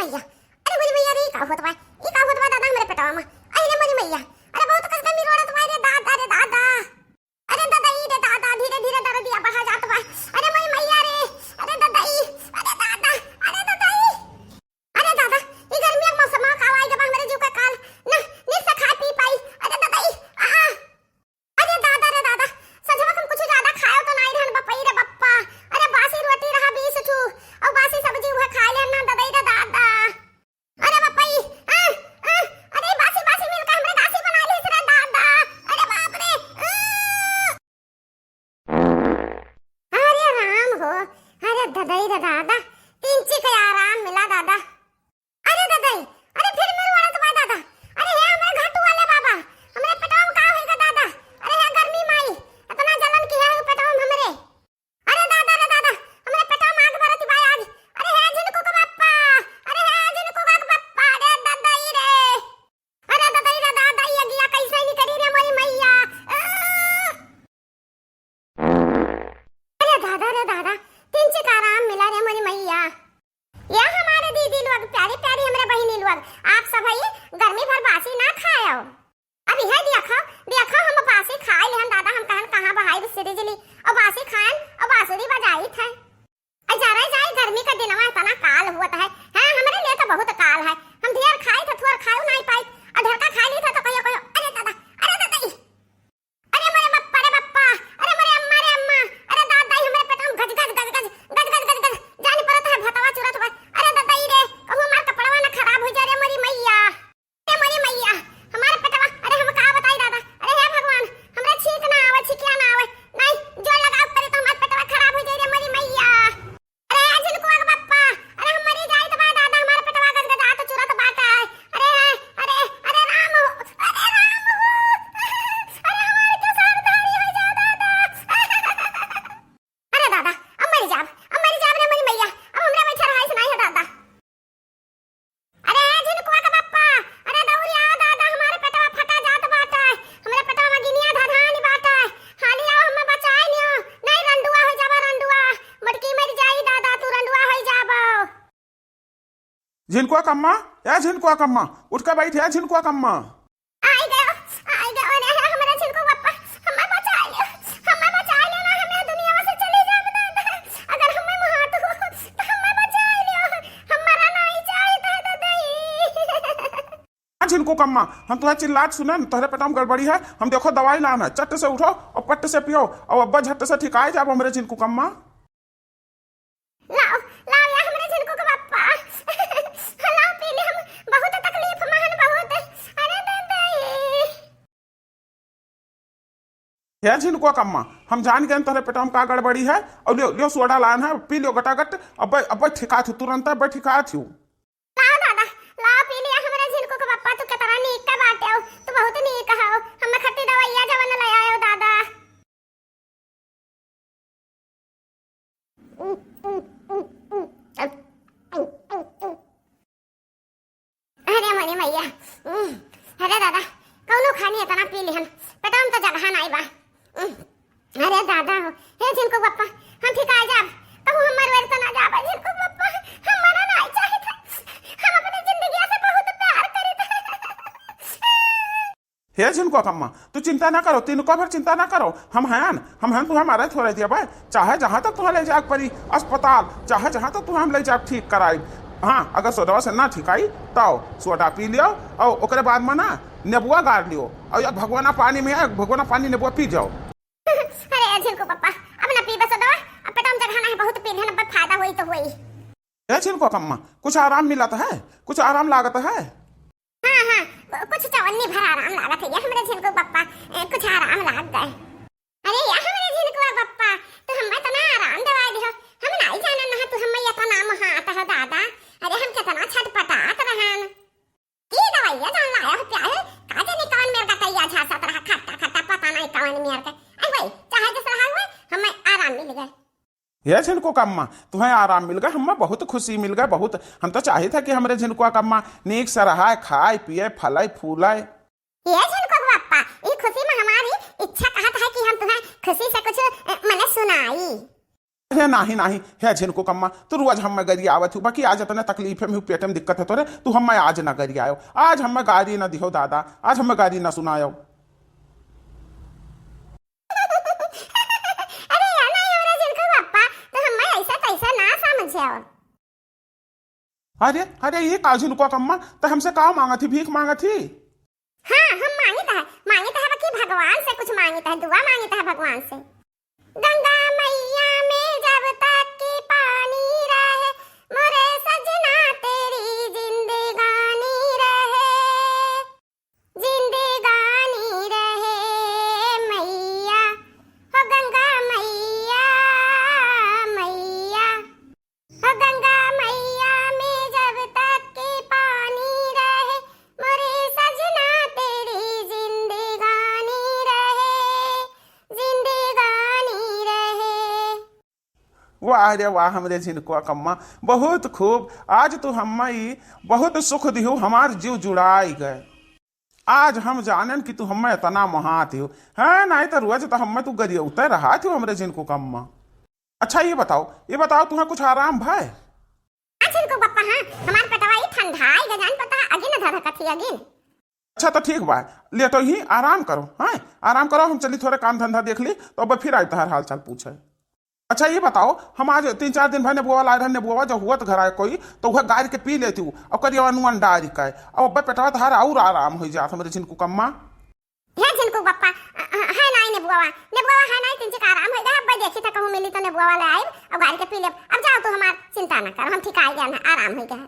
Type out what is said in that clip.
मैया, अरे मोरी मैया रे का होत बा, ई का होत बा दादा हमरे पेटवा में। अरे रे मोरी मैया, अरे बहुत कस गमी रोड़त बा रे दादा रे दादा। अरे दादा ई रे दादा धीरे धीरे दर्द दिया बढ़ा जात बा। अरे मोरी मैया रे, अरे दादा ई, अरे दादा, अरे दादा ई। अरे दादा ई गर्मी के मौसम में का आई जब हमरे जीव का काल ना निक से खा पी पाई। अरे दादा ई आ अरे दादा रे दादा, सजवा हम कुछ ज्यादा खायो तो नहीं रहन बपई रे बप्पा। अरे बासी रोटी रहा 20 ठू और बासी सब्जी हुआ खा ले ना दादा रे दादा। अरे बपई अरे बासी बासी मिलकर हमरे गासी बना ली रे दादा। अरे बाप रे अरे राम हो, अरे दादा रे दादा, तीन ची का आराम मिला दादा। अरे दादा अरे फिर मेरे वाला तो बा दादा। अरे हे हमरे घाटू वाले बाबा, हमरे पेटवा में का होएगा दादा। अरे हे गर्मी माई इतना जलन की है पेटवा में हमरे। अरे दादा रे दादा, हमरे पेटवा में आग बरती बा आज। अरे हे जिनको को बाप्पा, अरे हे जिनको का बाप्पा रे दादा ई रे। अरे दादा ई रे दादा ई अगिया कैसे नहीं करी रे मोरी मैया। अरे दादा रे दादा, तीन ची का आराम मिला रे मोरी मैया। या हमारे दीदी लोग, प्यारी प्यारी हमरे बहिनी लोग, आप सब भाई गर्मी भर बासी ना खाओ। अब यह देखो हम बासी खाए लेहन दादा। हम कहन कहां बहाई सीरीजली और बासी खाएन और बांसुरी बजाई थे। अजरा जाए गर्मी का दिनवा इतना काल हुआ है। हां हमरे लिए तो बहुत काल है। हम ढेर खाए थे थोड़ा खाओ नहीं पाई और ढेर का खा ली था तो कहियो कहियो अरे दादा, अरे दादा ई, अरे मेरे बप्पा रे बप्पा, अरे मेरे अम्मा, अरे दादा ई हमरे पेट में गज गज गज गज गज गज गज गज जाने परत है भतवा चुरत बा। अरे दादा ई रे कहूं हमार कपड़वा ना खराब हो जाए रे मोरी मैया। ए मोरी मैया हमारे पेटवा, अरे हम का बताई दादा। अरे हे भगवान हमरा छींक ना आवे, छिकिया ना आवे, नहीं जो लगाव करे तो हमार पेटवा खराब हो जाए रे मोरी मैया। अरे जिनको आग बप्पा, अरे हम मरी जाई तो बा दादा हमारे पेटवा गज गज आत चुरत बाटा है। अरे अरे अरे राम हो, अरे राम हो, अरे हमारे के सावधानी हो जा दादा। अरे दादा अब मरी जाब रे मोरी मैया। अब हमरा बैठा रहाई सुनाई है दादा। अरे जिनको आग बप्पा, अरे दौरिया दादा हमारे पेटवा फटा जात बाटा है। हमरे पेटवा में गिनिया धाधानी बाटा है। हाली आओ हमें बचाए लियो, नहीं रंडुआ हो जाबा रंडुआ, मटकी मर जाई दादा तू रंडुआ हो जाबो। झिनकुआ कम्मा, या झिनकुआ कम्मा उठ के बैठ या झिनकुआ कम्मा। आई गयो अरे हमारे जिनको बप्पा हमें बचा लियो ना हमें दुनिया से चले जाब दादा। अगर हमें महात हो तो हमें बचा लियो, हमारा नहीं चाहिए दादा ई। झिनको कम्मा हम तुम्हें चिल्लात सुने न, तोहरे पेट में गड़बड़ी है। हम देखो दवाई लाना, चट से उठो और पट्ट से पियो और अब्बा झट से ठिकाए जाब हमरे झिनको कम्मा। लाओ या हमारे जिनको का बप्पा लाओ पी ले, हम बहुत तकलीफ में हन बहुत। अरे दादा ई। या झिनकुआ कम्मा हम जान गए तोहरे पेट में का गड़बड़ी है और लियो सोडा लान है, पी लियो गटागट। अब ठिका थू तुरंत अब ठिका थू। लाओ दादा लाओ पी लिया हमारे जिनको का बप्पा। तू कितना नीक का बाटे हो, तू बहुत नीक हो। हमें खट्टी दवाइया जवन ले आयो दादा। अरे मोरी मैया अरे दादा कौनो खानी इतना पी लिहन, पेटवा में तो जगह नहीं बा। अरे दादा हो हे जिनको बप्पा हम ठिका जाब कहूं हमर वेर तो ना जाबा। जिनको बप्पा हमारा नहीं चाहिए था, हम अपनी जिंदगी से बहुत प्यार करते। हे झिनकुआ कम्मा तू चिंता ना करो, तीन को भर चिंता ना करो। हम हैं तुम्हें मारे थोड़े दिया भाई। चाहे जहां तक तुम्हें ले जाक पड़ी अस्पताल, चाहे जहां तक तुम्हें हम ले जाक ठीक कराई। हाँ अगर सोडवा से ना ठिकाई तो सोडा पी लियो और ओकरे बाद में ना नेबुआ गाड़ लियो और या भगवाना पानी में भगवाना पानी नेबुआ पी जाओ। अरे जिनको पप्पा अब ना पी बस दवा, अब पेट में जगह नहीं बहुत पी लेना, पर फायदा हुई तो हुई। हे झिनकुआ कम्मा कुछ आराम मिला तो है, कुछ आराम लागत है। हाँ कुछ चवन्नी भर आराम लागत है हमरे जिनको पप्पा, कुछ आराम लाग गए। अरे या हमरे जिनको पप्पा तो हमें तो ना आराम दवा दियो, हम नहीं जाना ना तू हमें इतना नाम हाथ है दादा। अरे हम कितना छटपटात रहन। की दवाइया जान लाया हो प्यार का जाने कौन मेरे का कैया झासा तरह खट्टा खट्टा पता नहीं कौन मेरे का। आई भाई चाहे जिस रहा हुआ हमें आराम मिल गया। ये झिनको कम्मा तुम्हें आराम मिल गया, हमें बहुत खुशी मिल गया बहुत। हम तो चाहे था कि हमारे झिनको कम्मा नीक से रहा खाए पिए फलाए फूलाए। ये झिनको पप्पा ये खुशी में हमारी इच्छा कहत है कि हम तुम्हें खुशी से कुछ मने सुनाई। अरे नाही नाही है झिनको कम्मा तू रोज हम गरी आवत हूँ बाकी आज इतने तकलीफ में पेट में दिक्कत है तोरे तू हम आज ना गरी आयो आज हम गाड़ी ना दिहो दादा आज हम गाड़ी ना सुनायो। अरे यार नहीं हमरा जिनको पप्पा तो हम ऐसा तैसा ना समझे और अरे अरे ये का झिनको कम्मा तो हमसे का मांगा थी भीख मांगा थी। हाँ हम मांगता है बाकी भगवान से कुछ मांगता है दुआ मांगता है भगवान से। गंगा मैया में जब तक की पानी रहे मोरे सजना तेरी जिंदगानी रहे मैया हो गंगा मैया मैया हो गंगा मैया में जब तक की पानी रहे मोरे सजना तेरी जिंदगानी रहे वाह रे वाह हमरे झिनको कम्मा बहुत खूब आज तू हम्मई बहुत सुख दिहु हमार जीव जुड़ाई गए। आज हम जानन कि तू हमें इतना महात हो है नहीं तो रोज तो हमें तू गरिया उतर रहा थी हमरे झिनको कम्मा। अच्छा ये बताओ तुम्हें कुछ आराम भाई। अच्छा को पप्पा हाँ हमार पटवाई ठंडाई गजान पता आगे न धरकत थी आगे। अच्छा तो ठीक बा ले तो ही आराम करो। हाँ आराम करो हम चली थोड़े काम धंधा देख ली तो अब फिर आई तोहर हाल चाल पूछे। अच्छा ये बताओ हम आज 3-4 दिन भाई ने बुआ लाए रहने बुआ जब हुआ तो घर आए कोई तो वह गाड़ी के पी लेती हूँ और करिए अनुमान डारी का अब अब्बा पेटवा तो हर और आराम हो जाता मेरे जिनको कम्मा है जिनको पप्पा है नहीं ने बुआ है नहीं तिनसे आराम हो गया अब्बा देखी तो कहूं मिली तो ने बुआ वाले आए और गाड़ी के पी ले अब जाओ तो हमार चिंता ना करो हम ठीक आ गया ना आराम हो गया।